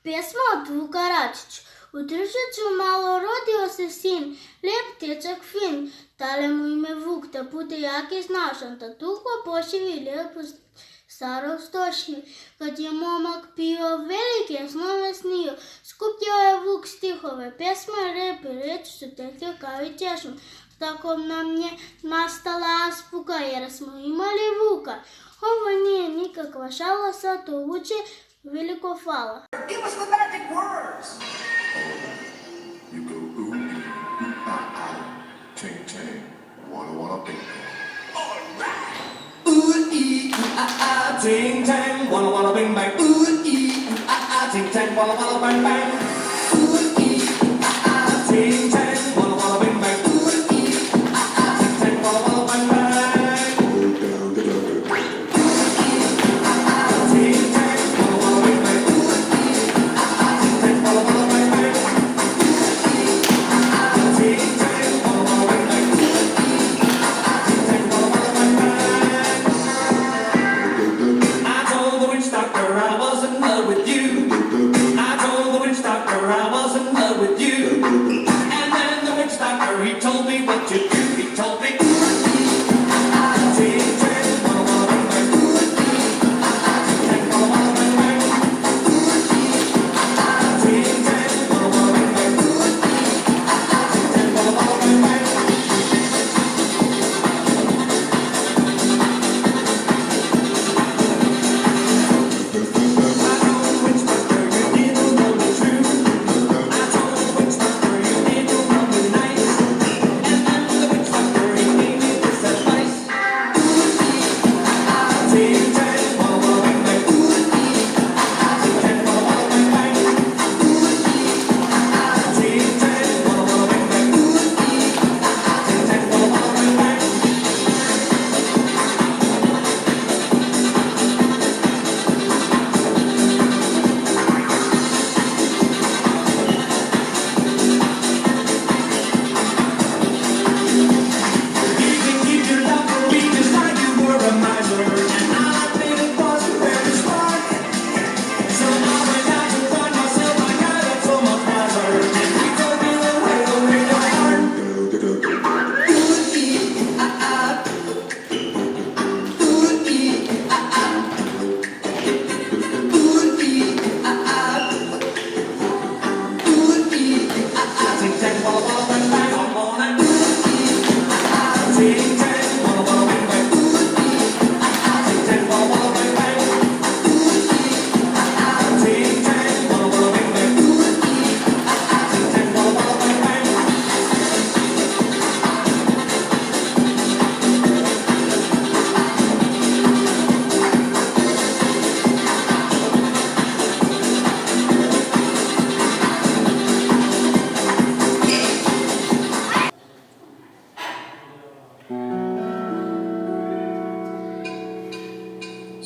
Песма от Вука Рачич. Утрише, че мало родил се син, леп течък фин. Тале му име Вук, да путе яки знашанта. Тухва пошиви, леп старо стоши. Kad je momak pio, velike snove snio. Skupio je Vuk stihove, pjesme, repi, reči su tekle kao i češno. Tako nam je nastala aspuka, jer smo imali Vuka. Ovo nije nikakva šala, sad to uče veliko hvala. It was the magic words. You go ooh, ting ting, wanna bing. All right. Ooh ee ting tang, wanna bing bang. Ooh ee ting tang, wanna bang bang. Ooh ee ting tang, wanna bing bang. Ooh ee ting tang, wanna bang bang. He told me what to do. He told me.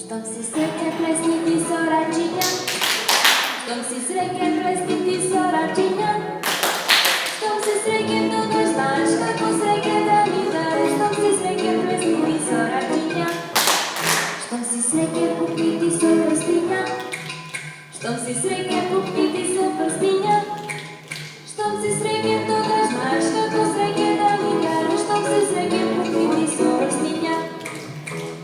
Što si sreće presniti soračinja, što si sreće presniti soračinja, što si sreće dobro znaš kako sreće da mi dare, što si sreće presniti soračinja, što si sreće kupiti so prstinja, što si sreće kupiti so prstinja, što si sreće dobro znaš kako sreće da mi dare, što si sreće kupiti so prstinja.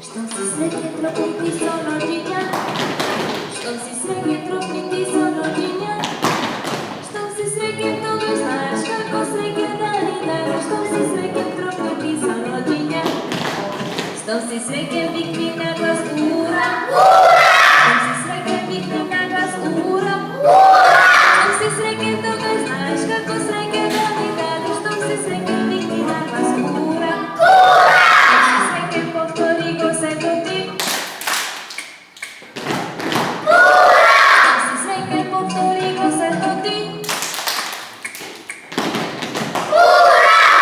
Što si sreće tropiti so rođenja, što si sreće tropiti so rođenja, što si sreće dobro znaš kako sreće da mi dare, što si sreće tropiti so rođenja, što si sreće vikni na glas ura, što si sreće vikni na glas ura, što si sreće dobro znaš kako sreće da mi dare, što si sreće vikni na glas ura, što si sreće povtori ko se to ti. Što si sreće povtori ko se to ti.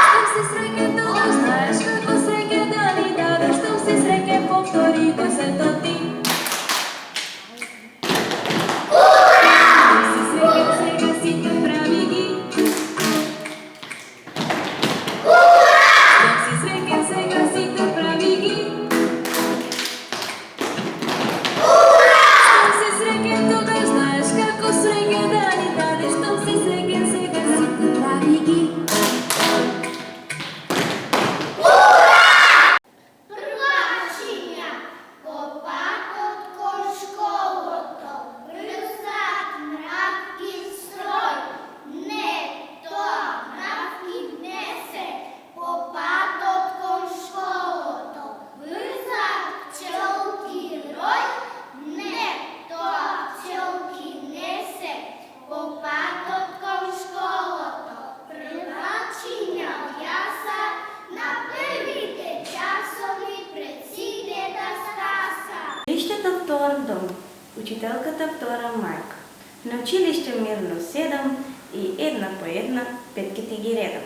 Što si sreće dobro znaš kako sreće da mi dare, što si sreće povtori ko se to ti. втор дом, учителката втора майка. На училище мирно седам и една по една петките ги редам.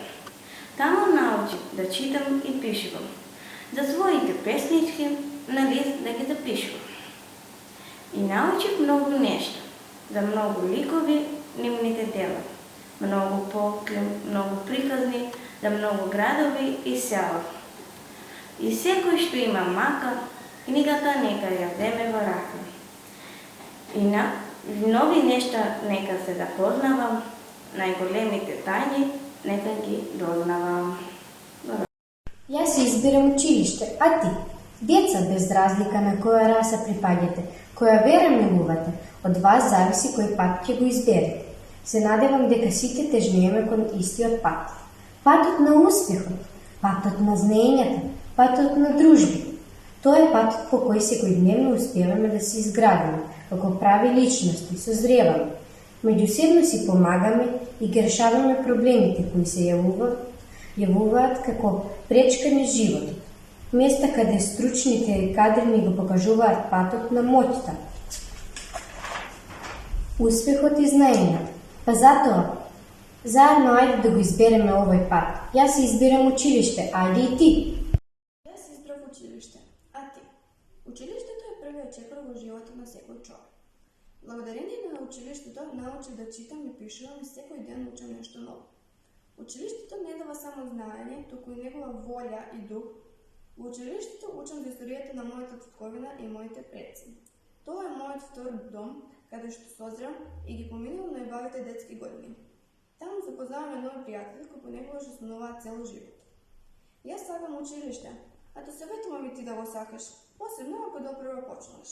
Тамо научих да читам и пишувам. За своите песнички на лист да ги запишувам. И научих много нещо. За много ликови нимните дела. Много полки, много приказни, за много градови и села. И секој што има мака, книгата нека ја вземе во рака. И нови нешта нека се запознавам, најголемите тајни нека ги дознавам. Јас си избирам училиште, а ти? Деца, без разлика на која раса припаѓате, која вера негувате, од вас зависи кој пат ќе го изберете. Се надевам дека сите тежнееме кон истиот пат. Патот на успехот, патот на знаењата, патот на дружби. Тоа е патот по кој секојдневно успеваме да се изградиме, како прави личности, созреваме. Меѓусебно си помагаме и ги решаваме проблемите кои се јавуваат како пречка низ животот. Места каде стручните кадри ни го покажуваат патот на моќта, успехот и знаењата. Па затоа, заедно ајде да го избереме овој пат. Јас си избирам училиште, ајде и ти. Јас избрав училиште, а ти? Училиштето е првиот чекор во животот на секој човек. Благодарение на училиштето научив да читам и пишувам и секој ден учам нешто ново. Училиштето не дава само знаење, туку и негова волја и дух. Во училиштето учам за историјата на мојата татковина и моите предци. Тоа е мојот втор дом, каде што созрам и ги поминувам најбавите детски години. Таму запознаваме нови пријатели кои понекогаш остануваат цел живот. Јас сакам училиште, а те советувам и ти да го сакаш, посебно ако допрво почнеш.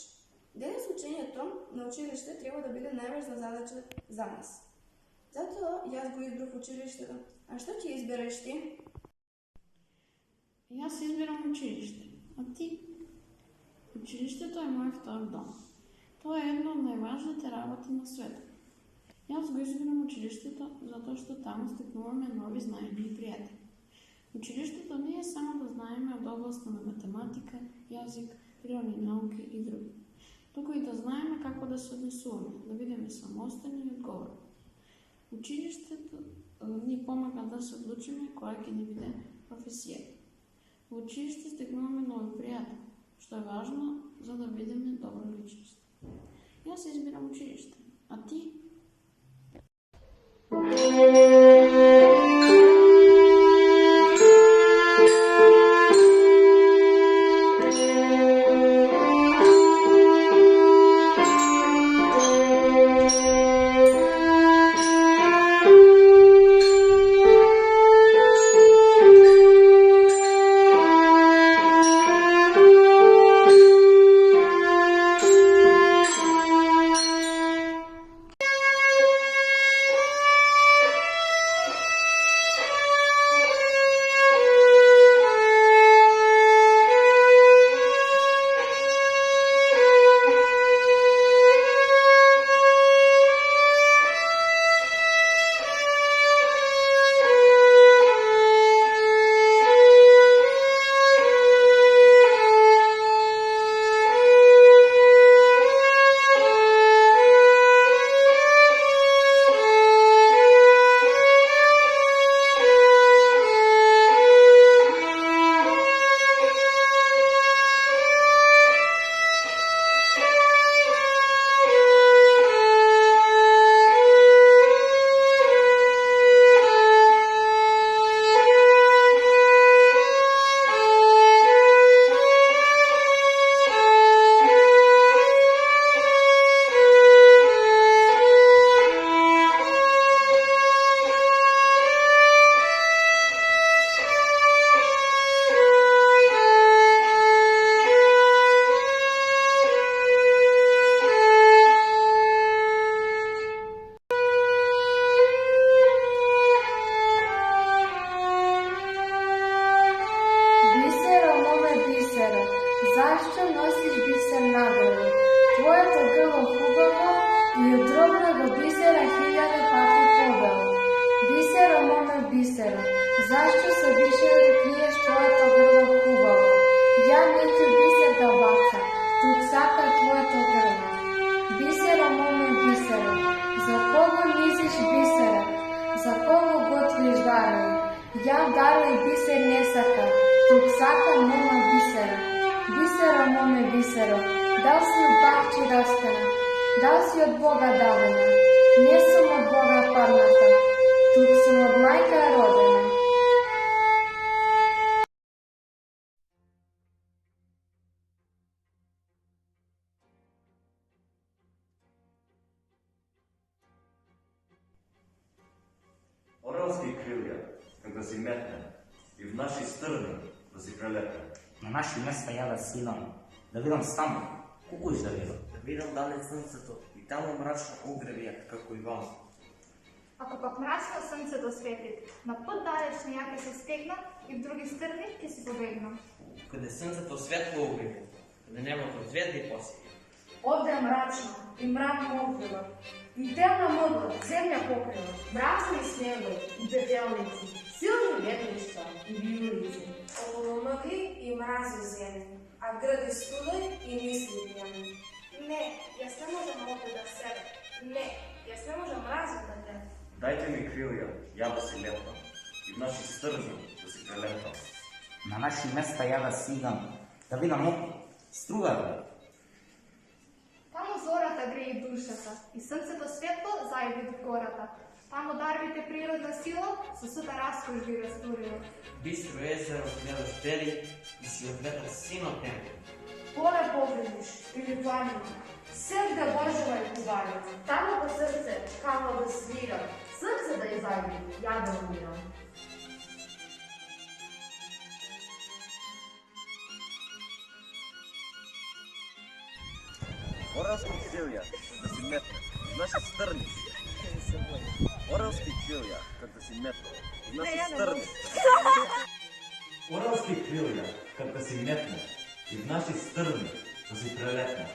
Денес учењето на училиште треба да биде најважна задача за нас. Затоа јас го избрав училиштето. А што ќе избереш ти? Јас избирам училиште, а ти? Училиштето е мој втор дом. Тоа е една од најважните работи на светот. Јас го избирам училиштето затоа што таму стекнуваме нови знаења и пријатели. Училиштето не е само да знаеме од областа на математика, јазик, природни науки и други, туку и да знаеме како да се однесуваме, да бидеме самостојни и одговорни. Училиштето ни помага да се одлучиме која ќе ни биде професијата. Во училиште стекнуваме нови пријатели, што е важно за да бидеме добра личност. Јас избирам училиште, а ти? Зашто носиш бисер надолу? Твоето грло хубаво и од дробного бисера 1000 пати побело. Бисеро, моме бисеро, зашто се бисер да криеш твоето грло хубаво? Ја нету бисер да баца, тук сака твоето грло. бисеро, дал си у парче растена, дал си од Бога дадена, не сум од Бога падната, тук сум од мајка родена. Орелски крилја, как да си метне, и в наши стрни да си прелепне. На наши места ја да сидам, да видам стану, кукуш да видам. Да видам дале слънцето и тамо мрачно огревијат, како и вам. Ако пак мрачно слънцето светли, на път далечни ја ќе се стегна и в други страни ќе си побегна. Къде слънцето светло огреви, къде небото звезди посети. Овде е мрачно и мрамно огрева, и темна мъгла, земја покрива, мрачни снегови и пепелници, силни ветрища и вијулици. Около мъгли и мрази земји, а гради студе и мисли пјани. Не, јас не можам овде да седам. Не, јас не можам мразам да те. Дайте ми крилја, ја да си летам, и в наши стрни да си прелепам. На наши места ја да сидам, да видам око, стругата. Тамо зората греи душата и слънцето светло зајави до гората. Тамо дарбите природна сила со суда раскош ги растурила. Бистро езеро гледаш бели и си одветал сино темpo. Поле погледнеш или планина, свегде Божева и кубарина, тамо по сърце камо да свира, сърце да изайди, ја да умирам. Орелски крилја, да си метне, в наши стрни. Орелски крилја, как да си метне, в наши стрни. Орелски крилја, как да си метне, и в наши стрни да си прелетне.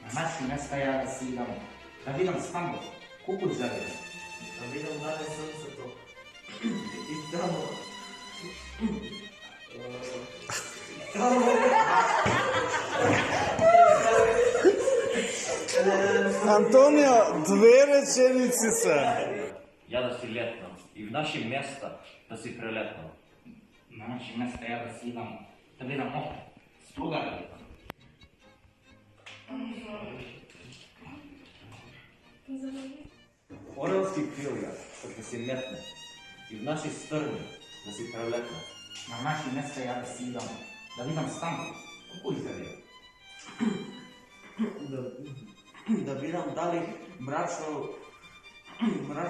На наши места ја да сидам, да видам стану, кукуш да видам. Да видам дале слънцето и тамо... Антонио, две реченици са. Ја да си летнам и в наши места да си прелетнам. На наши места ја да сидам, да видам око, стругата. Орелски крилја, как да си метне, и в наши стрни да си прелетнам. На наши места ја да сидам, да видам стану, кукуш да видам. Да видам дали мрачно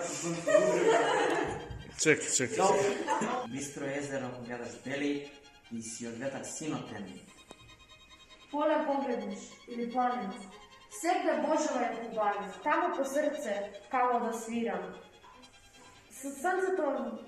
слънце огрева. Чекай. Бистро езеро гледаш бели и си одветал сино темни. Поле погледнеш или планина, свегде Божева е кубарина, тамо по сърце камо да свирам. Със слънцето...